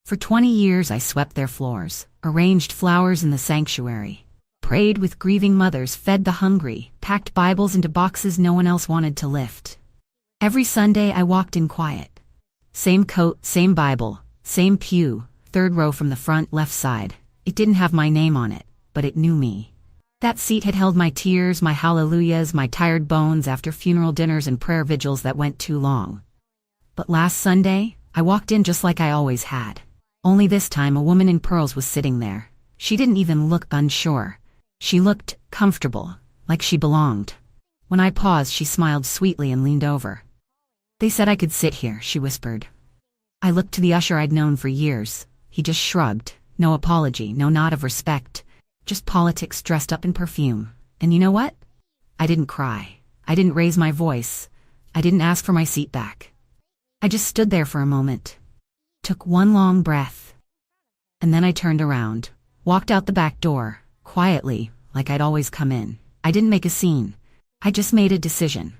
For 20 years I swept their floors, arranged flowers in the sanctuary, prayed with grieving mothers, fed the hungry, packed Bibles into boxes no one else wanted to lift. Every Sunday I walked in quiet. Same coat, same Bible, same pew, third row from the front left side. It didn't have my name on it, but it knew me. That seat had held my tears, my hallelujahs, my tired bones after funeral dinners and prayer vigils that went too long. But last Sunday, I walked in just like I always had. Only this time a woman in pearls was sitting there. She didn't even look unsure. She looked comfortable, like she belonged. When I paused, she smiled sweetly and leaned over. "They said I could sit here," she whispered. I looked to the usher I'd known for years. He just shrugged. No apology, no nod of respect. Just politics dressed up in perfume. And you know what? I didn't cry. I didn't raise my voice. I didn't ask for my seat back. I just stood there for a moment. Took one long breath. And then I turned around. Walked out the back door. Quietly, like I'd always come in. I didn't make a scene. I just made a decision.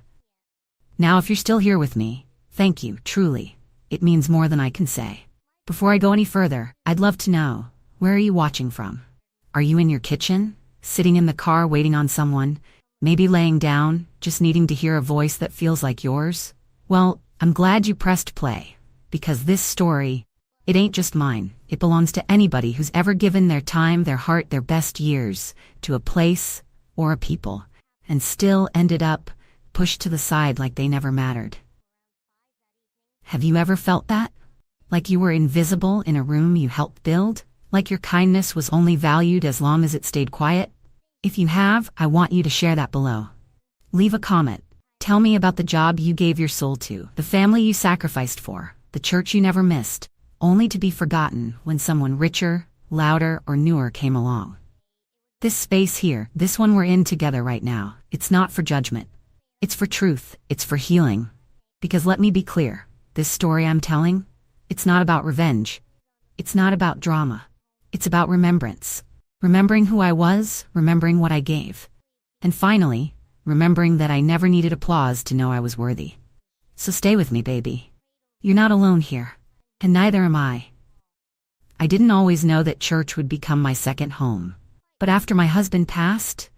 Now if you're still here with me, thank you, truly. It means more than I can say. Before I go any further, I'd love to know, where are you watching from? Are you in your kitchen? Sitting in the car waiting on someone? Maybe laying down, just needing to hear a voice that feels like yours? Well, I'm glad you pressed play. Because this story, it ain't just mine. It belongs to anybody who's ever given their time, their heart, their best years to a place or a people, and still ended up pushed to the side like they never mattered. Have you ever felt that? Like you were invisible in a room you helped build? Like your kindness was only valued as long as it stayed quiet? If you have, I want you to share that below. Leave a comment. Tell me about the job you gave your soul to, the family you sacrificed for, the church you never missed, only to be forgotten when someone richer, louder, or newer came along. This space here, this one we're in together right now, it's not for judgment. It's for truth, it's for healing. Because let me be clear, this story I'm telling, it's not about revenge. It's not about drama. It's about remembrance. Remembering who I was, remembering what I gave. And finally, remembering that I never needed applause to know I was worthy. So stay with me, baby. You're not alone here. And neither am I. I didn't always know that church would become my second home. But after my husband passed,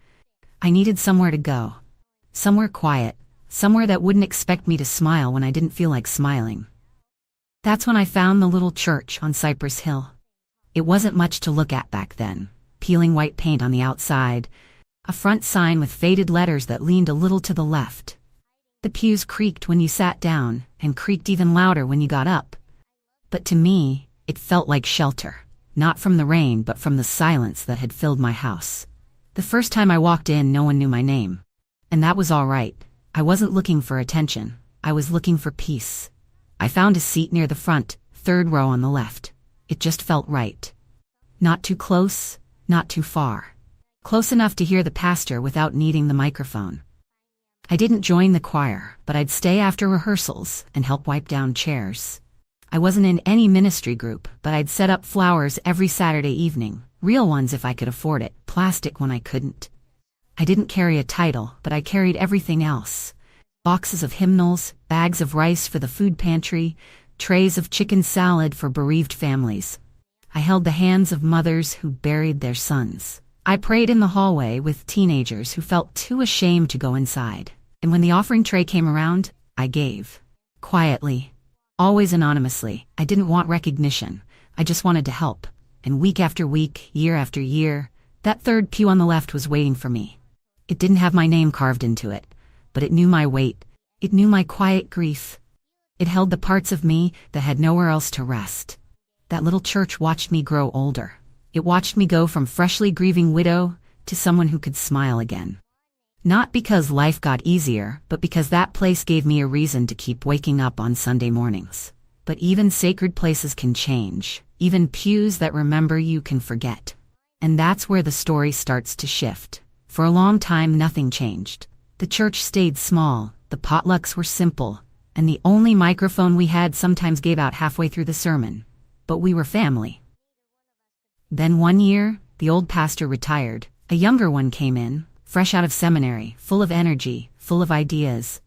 I needed somewhere to go. Somewhere quiet. Somewhere that wouldn't expect me to smile when I didn't feel like smiling. That's when I found the little church on Cypress Hill. It wasn't much to look at back then. Peeling white paint on the outside. A front sign with faded letters that leaned a little to the left. The pews creaked when you sat down, and creaked even louder when you got up. But to me, it felt like shelter. Not from the rain, but from the silence that had filled my house. The first time I walked in, no one knew my name. And that was all right. I wasn't looking for attention. I was looking for peace. I found a seat near the front, third row on the left. It just felt right. Not too close, not too far. Close enough to hear the pastor without needing the microphone. I didn't join the choir, but I'd stay after rehearsals and help wipe down chairs. I wasn't in any ministry group, but I'd set up flowers every Saturday evening, real ones if I could afford it, plastic when I couldn't. I didn't carry a title, but I carried everything else. Boxes of hymnals, bags of rice for the food pantry, trays of chicken salad for bereaved families. I held the hands of mothers who buried their sons. I prayed in the hallway with teenagers who felt too ashamed to go inside. And when the offering tray came around, I gave. Quietly. Always anonymously. I didn't want recognition. I just wanted to help. And week after week, year after year, that third pew on the left was waiting for me. It didn't have my name carved into it, but it knew my weight. It knew my quiet grief. It held the parts of me that had nowhere else to rest. That little church watched me grow older. It watched me go from freshly grieving widow to someone who could smile again. Not because life got easier, but because that place gave me a reason to keep waking up on Sunday mornings. But even sacred places can change. Even pews that remember you can forget. And that's where the story starts to shift. For a long time, nothing changed. The church stayed small, the potlucks were simple, and the only microphone we had sometimes gave out halfway through the sermon. But we were family. Then one year, the old pastor retired. A younger one came in, fresh out of seminary, full of energy, full of ideas.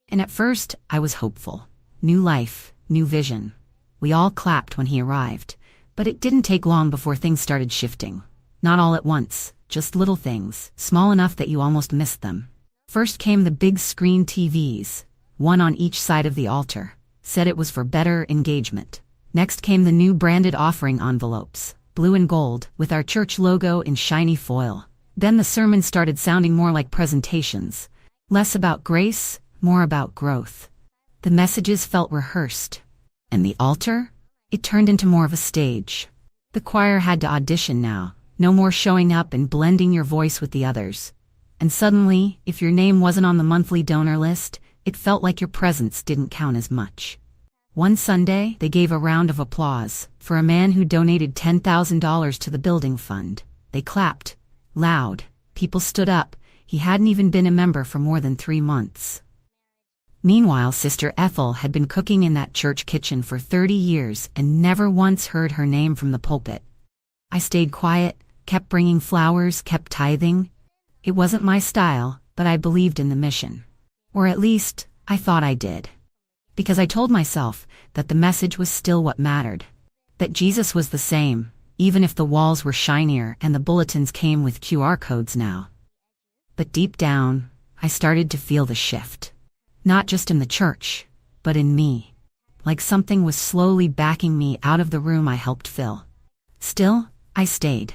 And at first, I was hopeful. New life, new vision. We all clapped when he arrived. But it didn't take long before things started shifting. Not all at once, just little things, small enough that you almost missed them. First came the big screen TVs, one on each side of the altar. Said it was for better engagement. Next came the new branded offering envelopes, blue and gold, with our church logo in shiny foil. Then the sermons started sounding more like presentations. Less about grace, more about growth. The messages felt rehearsed. And the altar? It turned into more of a stage. The choir had to audition now. No more showing up and blending your voice with the others. And suddenly, if your name wasn't on the monthly donor list, it felt like your presence didn't count as much. One Sunday, they gave a round of applause for a man who donated $10,000 to the building fund. They clapped. Loud. People stood up. He hadn't even been a member for more than 3 months. Meanwhile, Sister Ethel had been cooking in that church kitchen for 30 years and never once heard her name from the pulpit. I stayed quiet, kept bringing flowers, kept tithing. It wasn't my style, but I believed in the mission. Or at least, I thought I did. Because I told myself that the message was still what mattered. That Jesus was the same, even if the walls were shinier and the bulletins came with QR codes now. But deep down, I started to feel the shift. Not just in the church, but in me. Like something was slowly backing me out of the room I helped fill. Still, I stayed.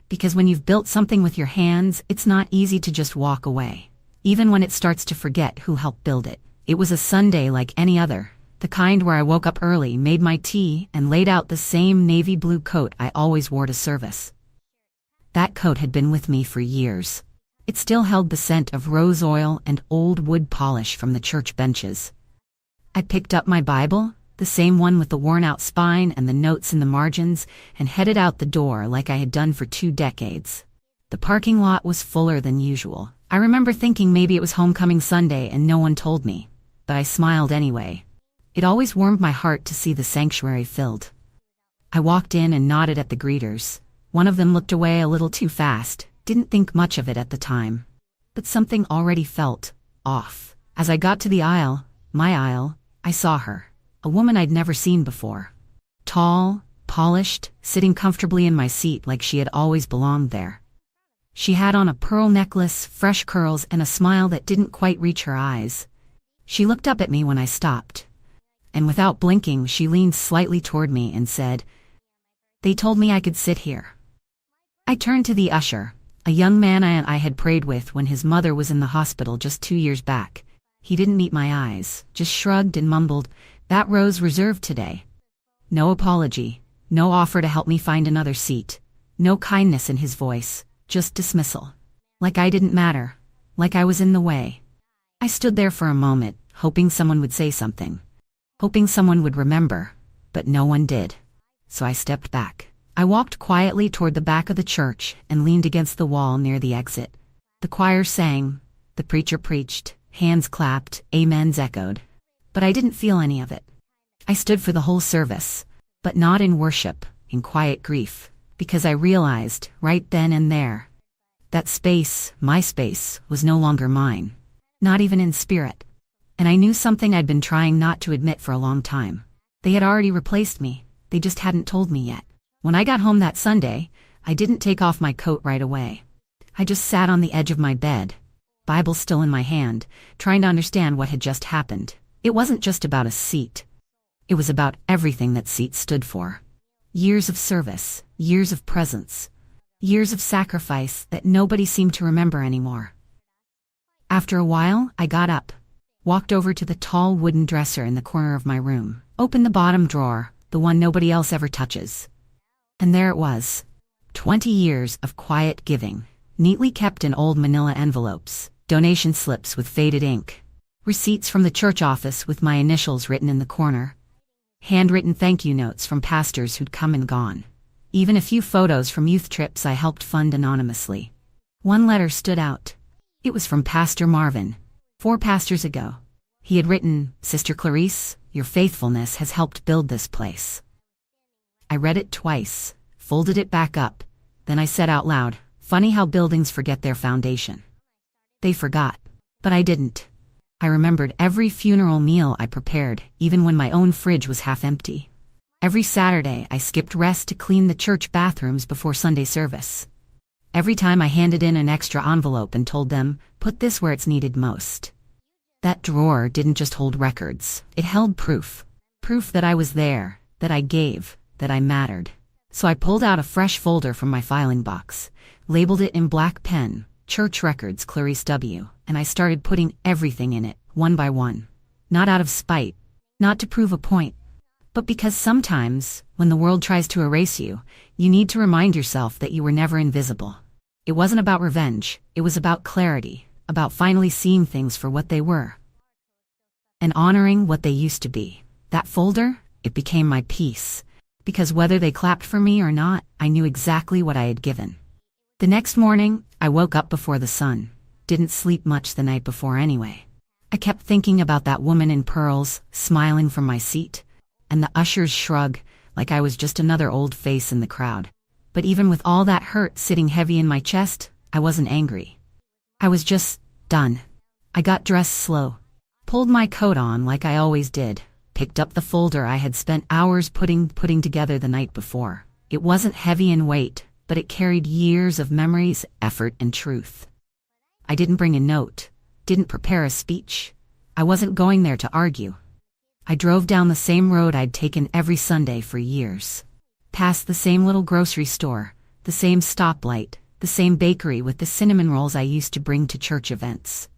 Because when you've built something with your hands, it's not easy to just walk away. Even when it starts to forget who helped build it. It was a Sunday like any other, the kind where I woke up early, made my tea, and laid out the same navy blue coat I always wore to service. That coat had been with me for years. It still held the scent of rose oil and old wood polish from the church benches. I picked up my Bible, the same one with the worn-out spine and the notes in the margins, and headed out the door like I had done for 2 decades. The parking lot was fuller than usual. I remember thinking maybe it was homecoming Sunday and no one told me. But I smiled anyway. It always warmed my heart to see the sanctuary filled. I walked in and nodded at the greeters. One of them looked away a little too fast, didn't think much of it at the time. But something already felt off. As I got to the aisle, my aisle, I saw her. A woman I'd never seen before. Tall, polished, sitting comfortably in my seat like she had always belonged there. She had on a pearl necklace, fresh curls, and a smile that didn't quite reach her eyes. She looked up at me when I stopped. And without blinking, she leaned slightly toward me and said, "They told me I could sit here." I turned to the usher, a young man I had prayed with when his mother was in the hospital just 2 years back. He didn't meet my eyes, just shrugged and mumbled, "That row's reserved today." No apology, no offer to help me find another seat, no kindness in his voice, just dismissal. Like I didn't matter, like I was in the way. I stood there for a moment, hoping someone would say something. Hoping someone would remember, but no one did. So I stepped back. I walked quietly toward the back of the church and leaned against the wall near the exit. The choir sang, the preacher preached, hands clapped, amens echoed. But I didn't feel any of it. I stood for the whole service, but not in worship, in quiet grief, because I realized, right then and there, that space, my space, was no longer mine. Not even in spirit. And I knew something I'd been trying not to admit for a long time. They had already replaced me, they just hadn't told me yet. When I got home that Sunday, I didn't take off my coat right away. I just sat on the edge of my bed, Bible still in my hand, trying to understand what had just happened. It wasn't just about a seat. It was about everything that seat stood for. Years of service, years of presence, years of sacrifice that nobody seemed to remember anymore. After a while, I got up, walked over to the tall wooden dresser in the corner of my room, opened the bottom drawer, the one nobody else ever touches. And there it was. 20 years of quiet giving, neatly kept in old manila envelopes, donation slips with faded ink, receipts from the church office with my initials written in the corner, handwritten thank you notes from pastors who'd come and gone, even a few photos from youth trips I helped fund anonymously. One letter stood out. It was from Pastor Marvin, 4 pastors ago. He had written, "Sister Clarice, your faithfulness has helped build this place." I read it twice, folded it back up, then I said out loud, "Funny how buildings forget their foundation." They forgot, but I didn't. I remembered every funeral meal I prepared, even when my own fridge was half empty. Every Saturday, I skipped rest to clean the church bathrooms before Sunday service. Every time I handed in an extra envelope and told them, put this where it's needed most. That drawer didn't just hold records, it held proof. Proof that I was there, that I gave, that I mattered. So I pulled out a fresh folder from my filing box, labeled it in black pen, Church Records Clarice W., and I started putting everything in it, one by one. Not out of spite, not to prove a point, but because sometimes, when the world tries to erase you, you need to remind yourself that you were never invisible. It wasn't about revenge, it was about clarity, about finally seeing things for what they were. And honoring what they used to be. That folder, it became my peace. Because whether they clapped for me or not, I knew exactly what I had given. The next morning, I woke up before the sun. Didn't sleep much the night before anyway. I kept thinking about that woman in pearls, smiling from my seat, and the usher's shrug, like I was just another old face in the crowd. But even with all that hurt sitting heavy in my chest, I wasn't angry. I was just done. I got dressed slow, pulled my coat on like I always did, picked up the folder I had spent hours putting together the night before. It wasn't heavy in weight, but it carried years of memories, effort, and truth. I didn't bring a note, didn't prepare a speech. I wasn't going there to argue. I drove down the same road I'd taken every Sunday for years. Past the same little grocery store, the same stoplight, the same bakery with the cinnamon rolls I used to bring to church events.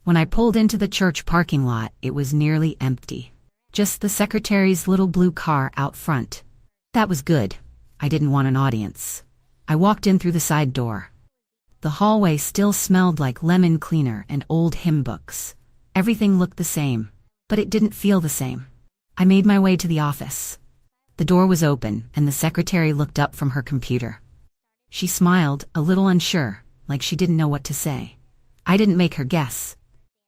When I pulled into the church parking lot, it was nearly empty. Just the secretary's little blue car out front. That was good. I didn't want an audience. I walked in through the side door. The hallway still smelled like lemon cleaner and old hymn books. Everything looked the same, but it didn't feel the same. I made my way to the office. The door was open, and the secretary looked up from her computer. She smiled, a little unsure, like she didn't know what to say. I didn't make her guess.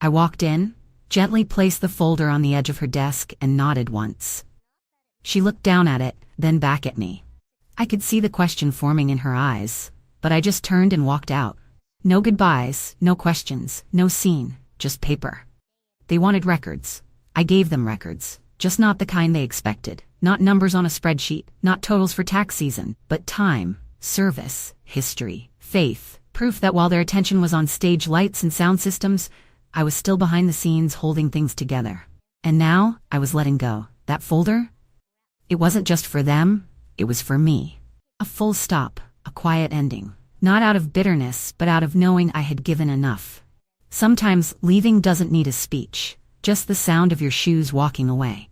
I walked in, gently placed the folder on the edge of her desk, and nodded once. She looked down at it, then back at me. I could see the question forming in her eyes, but I just turned and walked out. No goodbyes, no questions, no scene, just paper. They wanted records. I gave them records, just not the kind they expected. Not numbers on a spreadsheet, not totals for tax season, but time, service, history, faith, proof that while their attention was on stage lights and sound systems, I was still behind the scenes holding things together. And now, I was letting go. That folder? It wasn't just for them, it was for me. A full stop, a quiet ending. Not out of bitterness, but out of knowing I had given enough. Sometimes leaving doesn't need a speech, just the sound of your shoes walking away.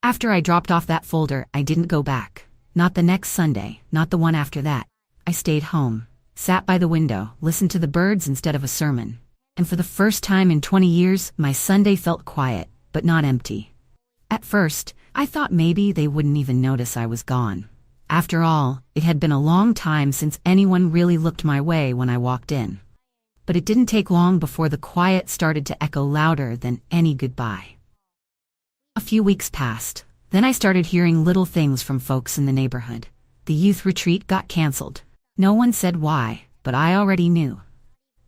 After I dropped off that folder, I didn't go back. Not the next Sunday, not the one after that. I stayed home, sat by the window, listened to the birds instead of a sermon. And for the first time in 20 years, my Sunday felt quiet, but not empty. At first, I thought maybe they wouldn't even notice I was gone. After all, it had been a long time since anyone really looked my way when I walked in. But it didn't take long before the quiet started to echo louder than any goodbye. A few weeks passed. Then I started hearing little things from folks in the neighborhood. The youth retreat got canceled. No one said why, but I already knew.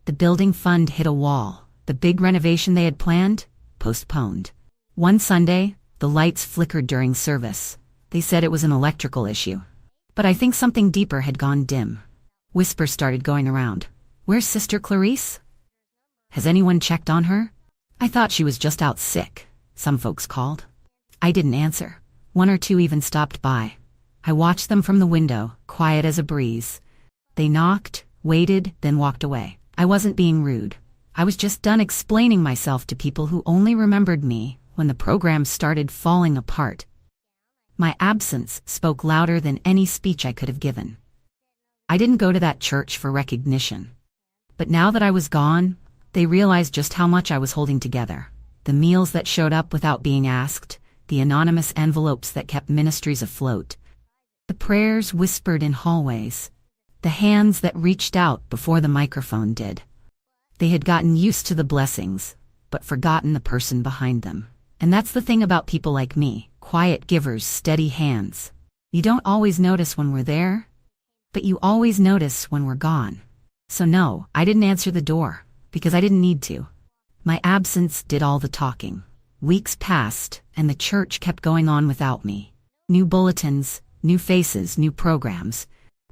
The building fund hit a wall. The big renovation they had planned, postponed. One Sunday, the lights flickered during service. They said it was an electrical issue. But I think something deeper had gone dim. Whispers started going around. Where's Sister Clarice? Has anyone checked on her? I thought she was just out sick, some folks called. I didn't answer. One or two even stopped by. I watched them from the window, quiet as a breeze. They knocked, waited, then walked away. I wasn't being rude. I was just done explaining myself to people who only remembered me when the program started falling apart. My absence spoke louder than any speech I could have given. I didn't go to that church for recognition. But now that I was gone, they realized just how much I was holding together. The meals that showed up without being asked, the anonymous envelopes that kept ministries afloat, the prayers whispered in hallways, the hands that reached out before the microphone did. They had gotten used to the blessings, but forgotten the person behind them. And that's the thing about people like me, quiet givers, steady hands. You don't always notice when we're there, but you always notice when we're gone. So no, I didn't answer the door, because I didn't need to. My absence did all the talking. Weeks passed, and the church kept going on without me. New bulletins, new faces, new programs.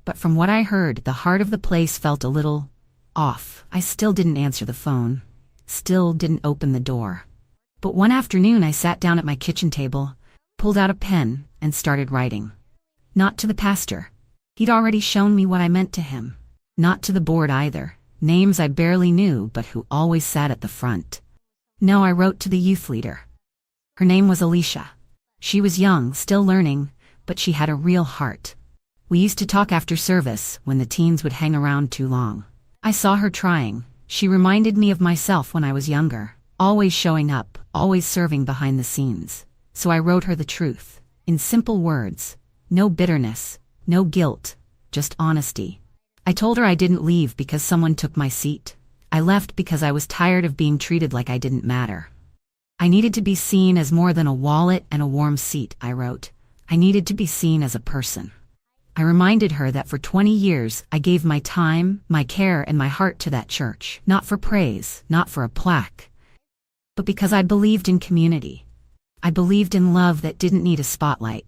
But from what I heard, the heart of the place felt a little off. I still didn't answer the phone. Still didn't open the door. But one afternoon I sat down at my kitchen table, pulled out a pen, and started writing. Not to the pastor. He'd already shown me what I meant to him. Not to the board either. Names I barely knew but who always sat at the front. No, I wrote to the youth leader. Her name was Alicia. She was young, still learning, but she had a real heart. We used to talk after service when the teens would hang around too long. I saw her trying. She reminded me of myself when I was younger, always showing up, always serving behind the scenes. So I wrote her the truth, in simple words. No bitterness, no guilt, just honesty. I told her I didn't leave because someone took my seat. I left because I was tired of being treated like I didn't matter. I needed to be seen as more than a wallet and a warm seat, I wrote. I needed to be seen as a person. I reminded her that for 20 years I gave my time, my care, and my heart to that church, not for praise, not for a plaque, but because I believed in community. I believed in love that didn't need a spotlight.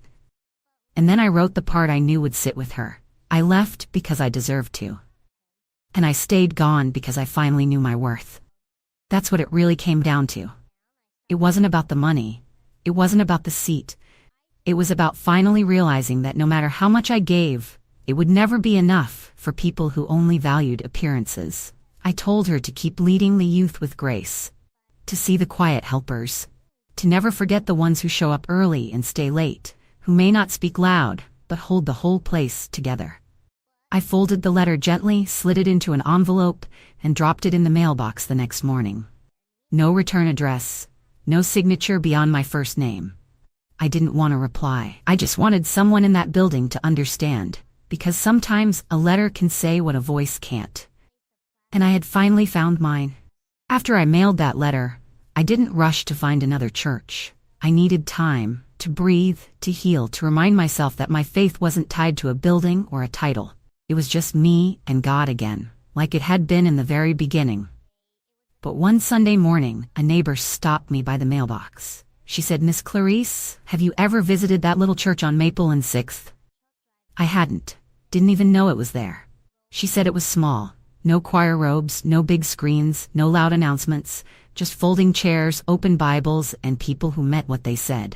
And then I wrote the part I knew would sit with her. I left because I deserved to. And I stayed gone because I finally knew my worth. That's what it really came down to. It wasn't about the money. It wasn't about the seat. It was about finally realizing that no matter how much I gave, it would never be enough for people who only valued appearances. I told her to keep leading the youth with grace, to see the quiet helpers, to never forget the ones who show up early and stay late, who may not speak loud, but hold the whole place together. I folded the letter gently, slid it into an envelope, and dropped it in the mailbox the next morning. No return address, no signature beyond my first name. I didn't want a reply. I just wanted someone in that building to understand, because sometimes a letter can say what a voice can't. And I had finally found mine. After I mailed that letter, I didn't rush to find another church. I needed time, to breathe, to heal, to remind myself that my faith wasn't tied to a building or a title. It was just me and God again, like it had been in the very beginning. But one Sunday morning, a neighbor stopped me by the mailbox. She said, "Miss Clarice, have you ever visited that little church on Maple and 6th? I hadn't. Didn't even know it was there. She said it was small. No choir robes, no big screens, no loud announcements, just folding chairs, open Bibles, and people who meant what they said.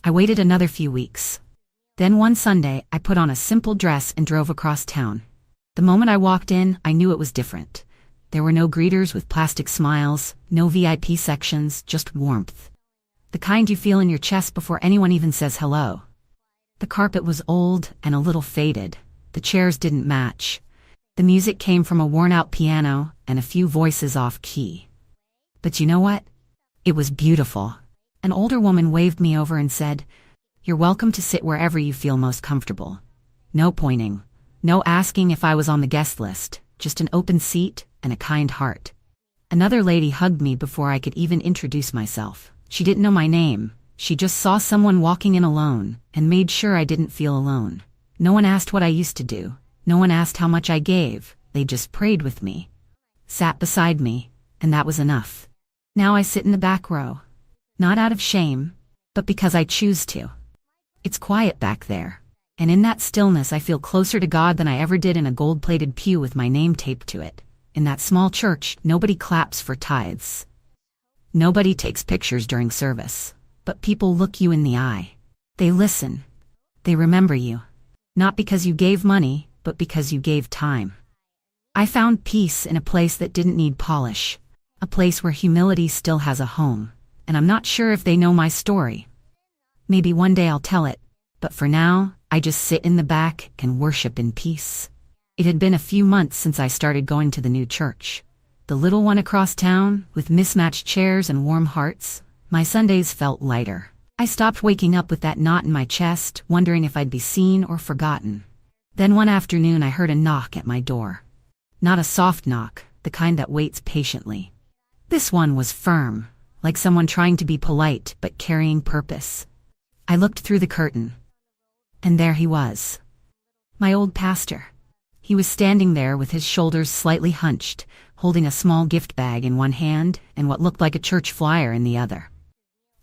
I waited another few weeks. Then one Sunday, I put on a simple dress and drove across town. The moment I walked in, I knew it was different. There were no greeters with plastic smiles, no VIP sections, just warmth. The kind you feel in your chest before anyone even says hello. The carpet was old and a little faded. The chairs didn't match. The music came from a worn-out piano and a few voices off-key. But you know what? It was beautiful. An older woman waved me over and said, "You're welcome to sit wherever you feel most comfortable." No pointing. No asking if I was on the guest list. Just an open seat and a kind heart. Another lady hugged me before I could even introduce myself. She didn't know my name. She just saw someone walking in alone and made sure I didn't feel alone. No one asked what I used to do. No one asked how much I gave. They just prayed with me, sat beside me, and that was enough. Now I sit in the back row. Not out of shame, but because I choose to. It's quiet back there, and in that stillness I feel closer to God than I ever did in a gold-plated pew with my name taped to it. In that small church, nobody claps for tithes. Nobody takes pictures during service, but people look you in the eye. They listen. They remember you. Not because you gave money, but because you gave time. I found peace in a place that didn't need polish, a place where humility still has a home, and I'm not sure if they know my story. Maybe one day I'll tell it, but for now, I just sit in the back and worship in peace. It had been a few months since I started going to the new church. The little one across town, with mismatched chairs and warm hearts. My Sundays felt lighter. I stopped waking up with that knot in my chest, wondering if I'd be seen or forgotten. Then one afternoon I heard a knock at my door. Not a soft knock, the kind that waits patiently. This one was firm, like someone trying to be polite but carrying purpose. I looked through the curtain. And there he was. My old pastor. He was standing there with his shoulders slightly hunched, holding a small gift bag in one hand and what looked like a church flyer in the other.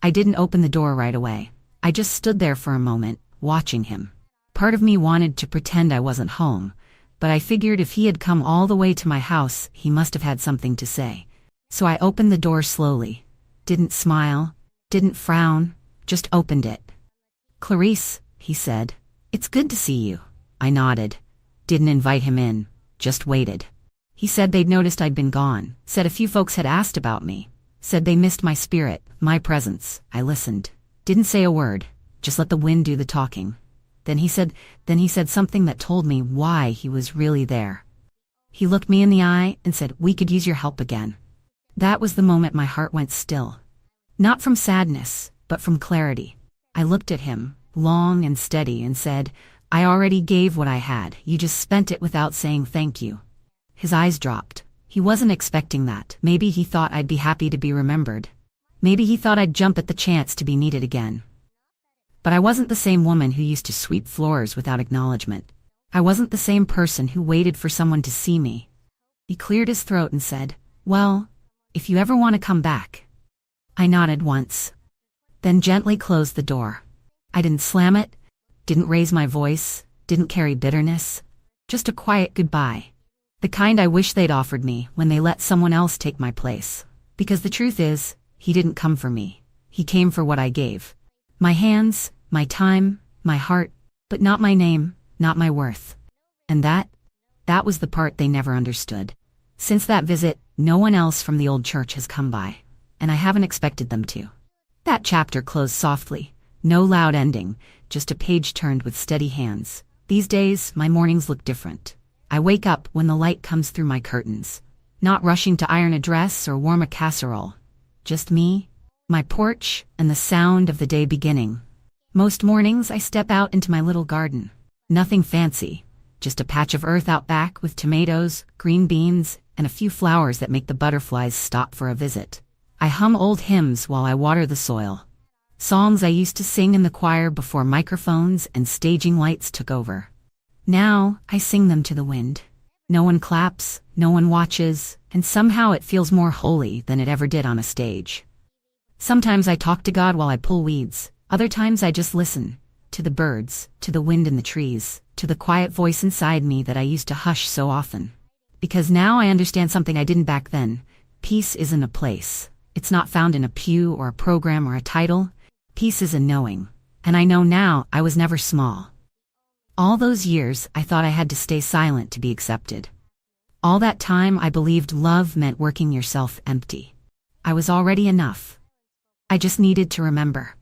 I didn't open the door right away. I just stood there for a moment, watching him. Part of me wanted to pretend I wasn't home, but I figured if he had come all the way to my house, he must have had something to say. So I opened the door slowly. Didn't smile, didn't frown, just opened it. "Clarice," he said. "It's good to see you." I nodded. Didn't invite him in, just waited. He said they'd noticed I'd been gone, said a few folks had asked about me, said they missed my spirit, my presence. I listened. Didn't say a word, just let the wind do the talking. Then he said something that told me why he was really there. He looked me in the eye and said, "We could use your help again." That was the moment my heart went still. Not from sadness, but from clarity. I looked at him, long and steady, and said, "I already gave what I had. You just spent it without saying thank you." His eyes dropped. He wasn't expecting that. Maybe he thought I'd be happy to be remembered. Maybe he thought I'd jump at the chance to be needed again. But I wasn't the same woman who used to sweep floors without acknowledgement. I wasn't the same person who waited for someone to see me. He cleared his throat and said, "Well, if you ever want to come back." I nodded once, then gently closed the door. I didn't slam it, didn't raise my voice, didn't carry bitterness. Just a quiet goodbye. The kind I wish they'd offered me when they let someone else take my place. Because the truth is, he didn't come for me. He came for what I gave. My hands, my time, my heart, but not my name, not my worth. And that was the part they never understood. Since that visit, no one else from the old church has come by, and I haven't expected them to. That chapter closed softly, no loud ending, just a page turned with steady hands. These days, my mornings look different. I wake up when the light comes through my curtains, not rushing to iron a dress or warm a casserole. Just me, my porch, and the sound of the day beginning. Most mornings I step out into my little garden. Nothing fancy, just a patch of earth out back with tomatoes, green beans, and a few flowers that make the butterflies stop for a visit. I hum old hymns while I water the soil. Songs I used to sing in the choir before microphones and staging lights took over. Now I sing them to the wind. No one claps, no one watches, and somehow it feels more holy than it ever did on a stage. Sometimes I talk to God while I pull weeds. Other times I just listen. To the birds, to the wind in the trees, to the quiet voice inside me that I used to hush so often. Because now I understand something I didn't back then. Peace isn't a place. It's not found in a pew or a program or a title. Peace is a knowing. And I know now I was never small. All those years I thought I had to stay silent to be accepted. All that time I believed love meant working yourself empty. I was already enough. I just needed to remember.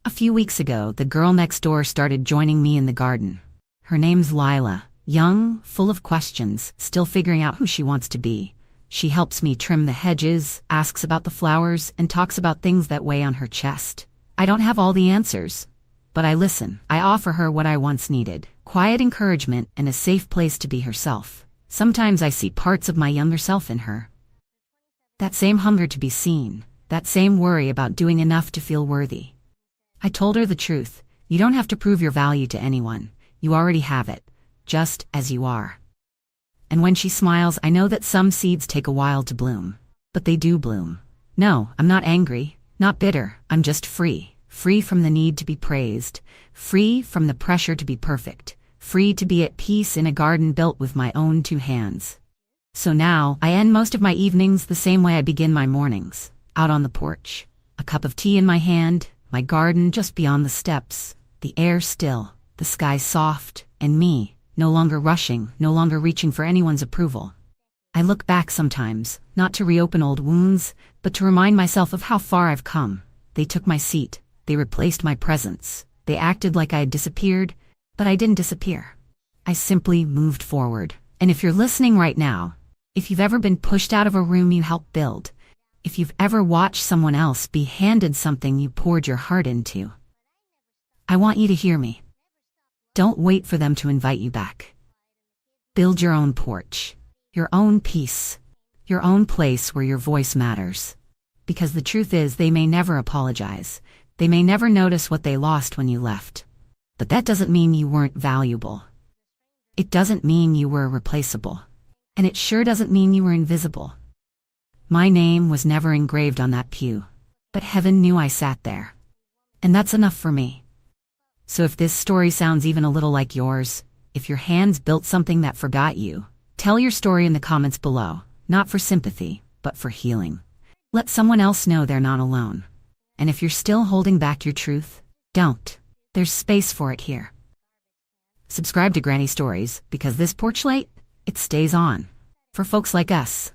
A few weeks ago, the girl next door started joining me in the garden. Her name's Lila, young, full of questions, still figuring out who she wants to be. She helps me trim the hedges, asks about the flowers, and talks about things that weigh on her chest. I don't have all the answers, but I listen. I offer her what I once needed: quiet encouragement and a safe place to be herself. Sometimes I see parts of my younger self in her. That same hunger to be seen, that same worry about doing enough to feel worthy. I told her the truth. You don't have to prove your value to anyone. You already have it, just as you are. And when she smiles, I know that some seeds take a while to bloom. But they do bloom. No, I'm not angry, not bitter. I'm just free. Free from the need to be praised. Free from the pressure to be perfect. Free to be at peace in a garden built with my own two hands. So now, I end most of my evenings the same way I begin my mornings. Out on the porch. A cup of tea in my hand, my garden just beyond the steps. The air still, the sky soft, and me, no longer rushing, no longer reaching for anyone's approval. I look back sometimes, not to reopen old wounds, but to remind myself of how far I've come. They took my seat. They replaced my presence. They acted like I had disappeared, but I didn't disappear. I simply moved forward. And if you're listening right now, if you've ever been pushed out of a room you helped build, if you've ever watched someone else be handed something you poured your heart into, I want you to hear me. Don't wait for them to invite you back. Build your own porch, your own peace, your own place where your voice matters. Because the truth is, they may never apologize. They may never notice what they lost when you left. But that doesn't mean you weren't valuable. It doesn't mean you were replaceable. And it sure doesn't mean you were invisible. My name was never engraved on that pew, but heaven knew I sat there. And that's enough for me. So if this story sounds even a little like yours, if your hands built something that forgot you, tell your story in the comments below, not for sympathy, but for healing. Let someone else know they're not alone. And if you're still holding back your truth, don't. There's space for it here. Subscribe to Granny Stories, because this porch light, it stays on. For folks like us.